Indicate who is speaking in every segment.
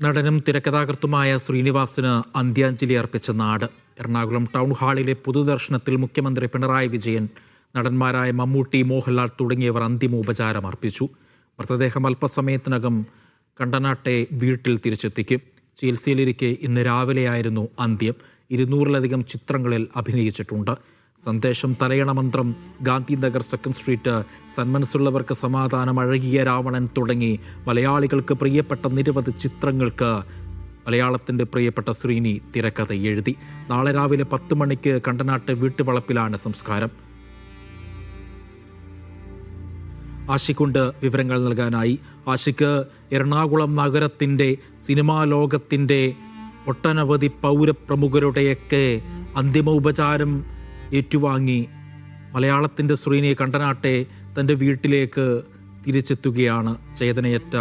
Speaker 1: നടനും തിരക്കഥാകൃത്തുമായ ശ്രീനിവാസിന് അന്ത്യാഞ്ജലി അർപ്പിച്ച നാട്. എറണാകുളം ടൗൺ ഹാളിലെ പൊതുദർശനത്തിൽ മുഖ്യമന്ത്രി പിണറായി വിജയൻ, നടന്മാരായ മമ്മൂട്ടി, മോഹൻലാൽ തുടങ്ങിയവർ അന്തിമോപചാരം അർപ്പിച്ചു. മൃതദേഹം അല്പസമയത്തിനകം കണ്ടനാട്ടെ വീട്ടിൽ തിരിച്ചെത്തിക്കും. ചികിത്സയിലിരിക്കെ ഇന്ന് രാവിലെയായിരുന്നു അന്ത്യം. 200-ലധികം ചിത്രങ്ങളിൽ അഭിനയിച്ചിട്ടുണ്ട്. സന്ദേശം, തലയണ മന്ത്രം, ഗാന്ധിനഗർ, സെക്കൻഡ് സ്ട്രീറ്റ്, സന്മനസ്സുള്ളവർക്ക് സമാധാനം, അഴകിയ രാവണൻ തുടങ്ങി മലയാളികൾക്ക് പ്രിയപ്പെട്ട നിരവധി ചിത്രങ്ങൾക്ക് മലയാളത്തിൻ്റെ പ്രിയപ്പെട്ട ശ്രീനി തിരക്കഥ എഴുതി. നാളെ രാവിലെ 10 മണിക്ക് കണ്ടനാട്ട് വീട്ടുവളപ്പിലാണ് സംസ്കാരം. ആഷിക്കുണ്ട് വിവരങ്ങൾ നൽകാനായി. ആഷിക്ക്, എറണാകുളം നഗരത്തിൻ്റെ, സിനിമാ ലോകത്തിൻ്റെ ഒട്ടനവധി പൗരപ്രമുഖരുടെയൊക്കെ അന്തിമോപചാരം ഏറ്റുവാങ്ങി മലയാളത്തിൻ്റെ ശ്രീനി കണ്ടനാട്ടെ തൻ്റെ വീട്ടിലേക്ക് തിരിച്ചെത്തുകയാണ്. ചേതനയറ്റ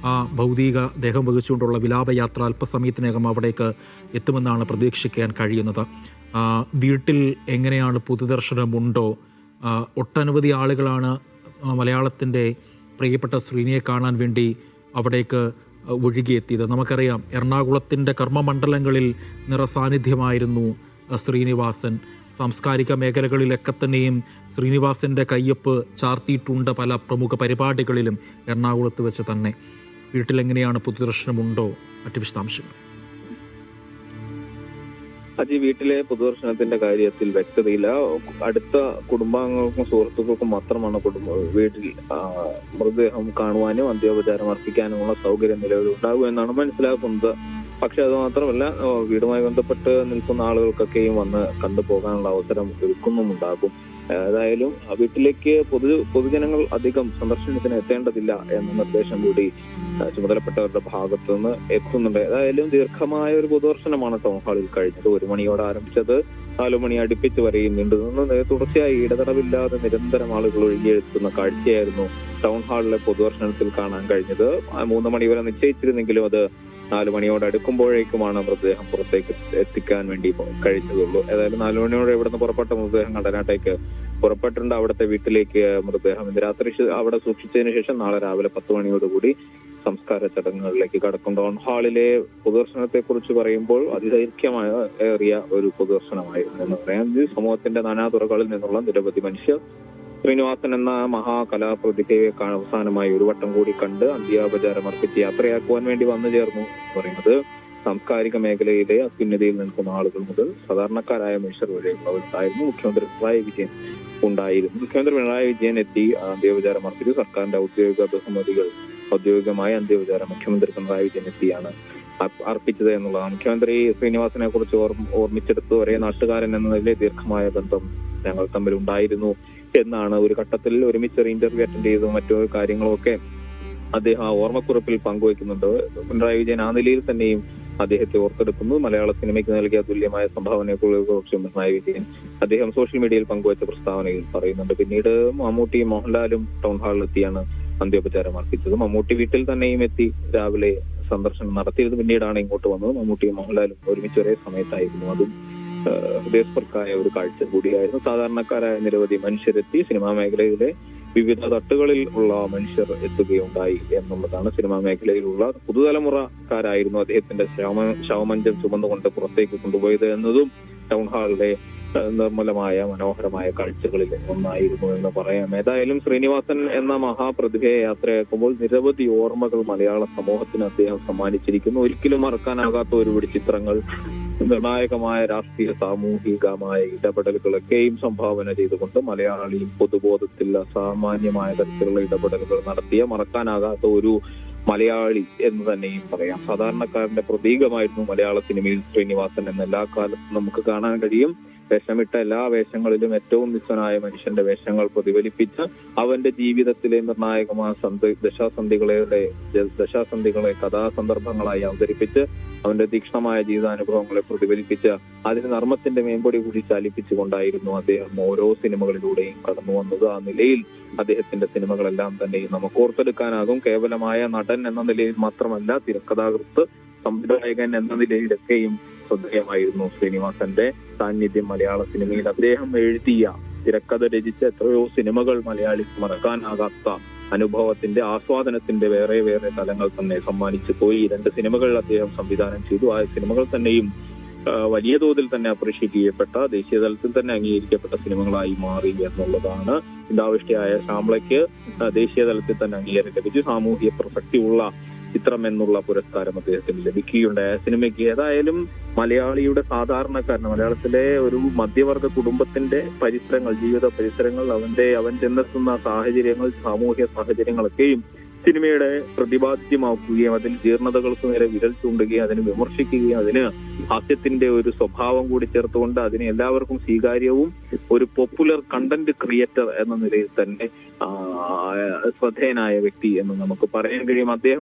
Speaker 1: ആ ഭൗതിക ദേഹം വഹിച്ചുകൊണ്ടുള്ള വിലാപയാത്ര അല്പസമയത്തിനകം അവിടേക്ക് എത്തുമെന്നാണ് പ്രതീക്ഷിക്കാൻ കഴിയുന്നത്. വീട്ടിൽ എങ്ങനെയാണ്, പൊതുദർശനമുണ്ടോ? ഒട്ടനവധി ആളുകളാണ് മലയാളത്തിൻ്റെ പ്രിയപ്പെട്ട ശ്രീനിയെ കാണാൻ വേണ്ടി അവിടേക്ക് ഒഴുകിയെത്തിയത്. നമുക്കറിയാം, എറണാകുളത്തിൻ്റെ കർമ്മമണ്ഡലങ്ങളിൽ നിറസാന്നിധ്യമായിരുന്നു ശ്രീനിവാസൻ. സാംസ്കാരിക മേഖലകളിലൊക്കെ തന്നെയും ശ്രീനിവാസൻ്റെ കയ്യൊപ്പ് ചാർത്തിയിട്ടുണ്ട് പല പ്രമുഖ പരിപാടികളിലും എറണാകുളത്ത് വെച്ച് തന്നെ. വീട്ടിലെങ്ങനെയാണ്, പൊതുദർശനമുണ്ടോ? മറ്റു വിശദാംശങ്ങൾ.
Speaker 2: അജി, വീട്ടിലെ പൊതുദർശനത്തിന്റെ കാര്യത്തിൽ വ്യക്തതയില്ല. അടുത്ത കുടുംബാംഗങ്ങൾക്കും സുഹൃത്തുക്കൾക്കും മാത്രമാണ് വീട്ടിൽ മൃതദേഹം കാണുവാനും അന്ത്യോപചാരം അർപ്പിക്കാനുമുള്ള സൗകര്യം നിലവിലുണ്ടാകും എന്നാണ് മനസ്സിലാക്കുന്നത്. പക്ഷെ അത് മാത്രമല്ല, വീടുമായി ബന്ധപ്പെട്ട് നിൽക്കുന്ന ആളുകൾക്കൊക്കെയും വന്ന് കണ്ടുപോകാനുള്ള അവസരം ഒരുക്കുന്നുമുണ്ടാകും. ഏതായാലും വീട്ടിലേക്ക് പൊതുജനങ്ങൾ അധികം സന്ദർശനത്തിന് എത്തേണ്ടതില്ല എന്ന നിർദ്ദേശം കൂടി ചുമതലപ്പെട്ടവരുടെ ഭാഗത്തു നിന്ന് എത്തുന്നുണ്ട്. ഏതായാലും ദീർഘമായ ഒരു പൊതുദർശനമാണ് ടൗൺ ഹാളിൽ കഴിഞ്ഞത്. 1 മണിയോടെ ആരംഭിച്ചത് 4 മണി അടുപ്പിച്ച് വരെയും നീണ്ടുനിന്ന് തുടർച്ചയായി ഇടതടവില്ലാതെ നിരന്തരം ആളുകൾ ഒഴുകിയെത്തുന്ന കാഴ്ചയായിരുന്നു ടൗൺ ഹാളിലെ പൊതുദർശനത്തിൽ കാണാൻ കഴിഞ്ഞത്. 3 മണി വരെ നിശ്ചയിച്ചിരുന്നെങ്കിലും അത് 4 മണിയോട് അടുക്കുമ്പോഴേക്കുമാണ് മൃതദേഹം പുറത്തേക്ക് എത്തിക്കാൻ വേണ്ടി കഴിഞ്ഞതുള്ളൂ. ഏതായാലും 4 മണിയോടെ ഇവിടുന്ന് പുറപ്പെട്ട മൃതദേഹം കണ്ടനാട്ടേക്ക് പുറപ്പെട്ടിട്ടുണ്ട്. അവിടുത്തെ വീട്ടിലേക്ക് മൃതദേഹം ഇന്ന് രാത്രി അവിടെ സൂക്ഷിച്ചതിന് ശേഷം നാളെ രാവിലെ 10 മണിയോടുകൂടി സംസ്കാര ചടങ്ങുകളിലേക്ക് കടക്കും. ടൗൺ ഹാളിലെ പൊതുദർശനത്തെ കുറിച്ച് പറയുമ്പോൾ അതിദൈർഘ്യമേറിയ ഒരു പൊതുദർശനമായിരുന്നു എന്ന് പറയാം. സമൂഹത്തിന്റെ നാനാതുറകളിൽ നിന്നുള്ള നിരവധി മനുഷ്യർ ശ്രീനിവാസൻ എന്ന മഹാകലാപ്രതിഭയെ അവസാനമായി ഒരു വട്ടം കൂടി കണ്ട് അന്ത്യോപചാരം അർപ്പിച്ച് യാത്രയാക്കുവാൻ വേണ്ടി വന്നു ചേർന്നു പറയുന്നത് സാംസ്കാരിക മേഖലയിലെ അത്യുന്നതിയിൽ നിൽക്കുന്ന ആളുകൾ മുതൽ സാധാരണക്കാരായ മനുഷ്യർ വരെയുള്ളവരുണ്ടായിരുന്നു. മുഖ്യമന്ത്രി പിണറായി വിജയൻ ഉണ്ടായിരുന്നു. മുഖ്യമന്ത്രി പിണറായി വിജയൻ എത്തി അന്ത്യോപചാരം അർപ്പിച്ചു. സർക്കാരിന്റെ ഔദ്യോഗിക ബഹുമതികൾ ഔദ്യോഗികമായ അന്ത്യോപചാരം മുഖ്യമന്ത്രി പിണറായി വിജയൻ എത്തിയാണ് അർപ്പിച്ചത് എന്നുള്ളതാണ്. മുഖ്യമന്ത്രി ശ്രീനിവാസനെ കുറിച്ച് ഓർമ്മിച്ചെടുത്ത് ഒരേ നാട്ടുകാരൻ എന്നതിലെ ദീർഘമായ ബന്ധം ഞങ്ങൾ തമ്മിൽ ഉണ്ടായിരുന്നു എന്നാണ് ഒരു ഘട്ടത്തിൽ ഒരുമിച്ച് ഇന്റർവ്യൂ അറ്റൻഡ് ചെയ്തതും മറ്റു കാര്യങ്ങളുമൊക്കെ അദ്ദേഹം ഓർമ്മക്കുറിപ്പിൽ പങ്കുവയ്ക്കുന്നുണ്ട്. പിണറായി വിജയൻ ആ നിലയിൽ തന്നെയും അദ്ദേഹത്തെ ഓർത്തെടുക്കുന്നു. മലയാള സിനിമയ്ക്ക് നൽകിയ തുല്യമായ സംഭാവനയെക്കുറിച്ച് പിണറായി വിജയൻ അദ്ദേഹം സോഷ്യൽ മീഡിയയിൽ പങ്കുവച്ച പ്രസ്താവനയിൽ പറയുന്നുണ്ട്. പിന്നീട് മമ്മൂട്ടിയും മോഹൻലാലും ടൗൺ ഹാളിലെത്തിയാണ് അന്ത്യോപചാരം അർപ്പിച്ചത്. മമ്മൂട്ടി വീട്ടിൽ തന്നെയും എത്തി രാവിലെ സന്ദർശനം നടത്തിയത് പിന്നീടാണ് ഇങ്ങോട്ട് വന്നത്. മമ്മൂട്ടിയും മോഹൻലാലും ഒരുമിച്ച് ഒരേ സമയത്തായിരുന്നു. അതും ഹൃദയസ്പർക്കായ ഒരു കാഴ്ച കൂടിയായിരുന്നു. സാധാരണക്കാരായ നിരവധി മനുഷ്യരെത്തി. സിനിമാ മേഖലയിലെ വിവിധ തട്ടുകളിൽ ഉള്ള മനുഷ്യർ എത്തുകയുണ്ടായി എന്നുള്ളതാണ്. സിനിമാ മേഖലയിലുള്ള പുതുതലമുറക്കാരായിരുന്നു അദ്ദേഹത്തിന്റെ ശവമഞ്ചം ചുമന്നുകൊണ്ട് പുറത്തേക്ക് കൊണ്ടുപോയത് എന്നതും ടൗൺ ഹാളിലെ നിർമ്മലമായ മനോഹരമായ കാഴ്ചകളിൽ ഒന്നായിരുന്നു എന്ന് പറയാം. ഏതായാലും ശ്രീനിവാസൻ എന്ന മഹാപ്രതിഭയെ യാത്രയാക്കുമ്പോൾ നിരവധി ഓർമ്മകൾ മലയാള സമൂഹത്തിന് അദ്ദേഹം സമ്മാനിച്ചിരിക്കുന്നു. ഒരിക്കലും മറക്കാനാകാത്ത ഒരുപിടി ചിത്രങ്ങൾ, നിർണായകമായ രാഷ്ട്രീയ സാമൂഹികമായ ഇടപെടലുകളൊക്കെയും സംഭാവന ചെയ്തുകൊണ്ട് മലയാളി പൊതുബോധത്തിൽ അസാമാന്യമായ തരത്തിലുള്ള ഇടപെടലുകൾ നടത്തിയ മറക്കാനാകാത്ത ഒരു മലയാളി എന്ന് തന്നെയും പറയാം. സാധാരണക്കാരന്റെ പ്രതീകമായിരുന്നു മലയാള സിനിമയിൽ ശ്രീനിവാസൻ എന്ന് എല്ലാ കാലത്തും നമുക്ക് കാണാൻ കഴിയും. വേഷമിട്ട എല്ലാ വേഷങ്ങളിലും ഏറ്റവും നിസ്വനായ മനുഷ്യന്റെ വേഷങ്ങൾ പ്രതിഫലിപ്പിച്ച് അവന്റെ ജീവിതത്തിലെ നിർണായകമായ ദശാസന്ധികളെ കഥാസന്ദർഭങ്ങളായി അവതരിപ്പിച്ച് അവന്റെ തീക്ഷ്ണമായ ജീവിതാനുഭവങ്ങളെ പ്രതിഫലിപ്പിച്ച് അതിന് നർമ്മത്തിന്റെ മേമ്പൊടി കൂടി ചാലിപ്പിച്ചുകൊണ്ടായിരുന്നു അദ്ദേഹം ഓരോ സിനിമകളിലൂടെയും കടന്നു വന്നത്. ആ നിലയിൽ അദ്ദേഹത്തിന്റെ സിനിമകളെല്ലാം തന്നെ നമുക്ക് ഓർത്തെടുക്കാനാകും. കേവലമായ നടൻ എന്ന നിലയിൽ മാത്രമല്ല, തിരക്കഥാകൃത്ത്, സംവിധായകൻ എന്ന നിലയിലൊക്കെയും ശ്രദ്ധേയമായിരുന്നു ശ്രീനിവാസന്റെ സാന്നിധ്യം മലയാള സിനിമയിൽ. അദ്ദേഹം എഴുതിയ, തിരക്കഥ രചിച്ച എത്രയോ സിനിമകൾ മലയാളിക്ക് മറക്കാനാകാത്ത അനുഭവത്തിന്റെ ആസ്വാദനത്തിന്റെ വേറെ വേറെ തലങ്ങൾ തന്നെ സമ്മാനിച്ചു പോയി. 2 സിനിമകൾ അദ്ദേഹം സംവിധാനം ചെയ്തു. ആ സിനിമകൾ തന്നെയും വലിയ തോതിൽ തന്നെ അപ്രീഷിയേറ്റ് ചെയ്യപ്പെട്ട, ദേശീയ തലത്തിൽ തന്നെ അംഗീകരിക്കപ്പെട്ട സിനിമകളായി മാറി എന്നുള്ളതാണ്. ചിന്താവിഷ്ടയായ ശ്യാമളയ്ക്ക് ദേശീയ തലത്തിൽ തന്നെ അംഗീകാരം ലഭിച്ചു. സാമൂഹിക പ്രസക്തിയുള്ള ചിത്രം എന്നുള്ള പുരസ്കാരം അദ്ദേഹത്തിന് ലഭിക്കുകയുണ്ടായ സിനിമയ്ക്ക്. ഏതായാലും മലയാളിയുടെ സാധാരണക്കാരൻ, മലയാളത്തിലെ ഒരു മധ്യവർഗ കുടുംബത്തിന്റെ പരിസരങ്ങൾ, ജീവിത പരിസരങ്ങൾ, അവൻ ചെന്നെത്തുന്ന സാഹചര്യങ്ങൾ, സാമൂഹ്യ സാഹചര്യങ്ങളൊക്കെയും സിനിമയുടെ പ്രതിപാദ്യമാക്കുകയും അതിൽ ജീർണതകൾക്ക് നേരെ വിരൽ ചൂണ്ടുകയും അതിനെ വിമർശിക്കുകയും അതിന് ഹാസ്യത്തിന്റെ ഒരു സ്വഭാവം കൂടി ചേർത്തുകൊണ്ട് അതിനെ എല്ലാവർക്കും സ്വീകാര്യവും ഒരു പോപ്പുലർ കണ്ടന്റ് ക്രിയേറ്റർ എന്ന നിലയിൽ തന്നെ ശ്രദ്ധേയനായ വ്യക്തി എന്ന് നമുക്ക് പറയാൻ കഴിയും. അദ്ദേഹം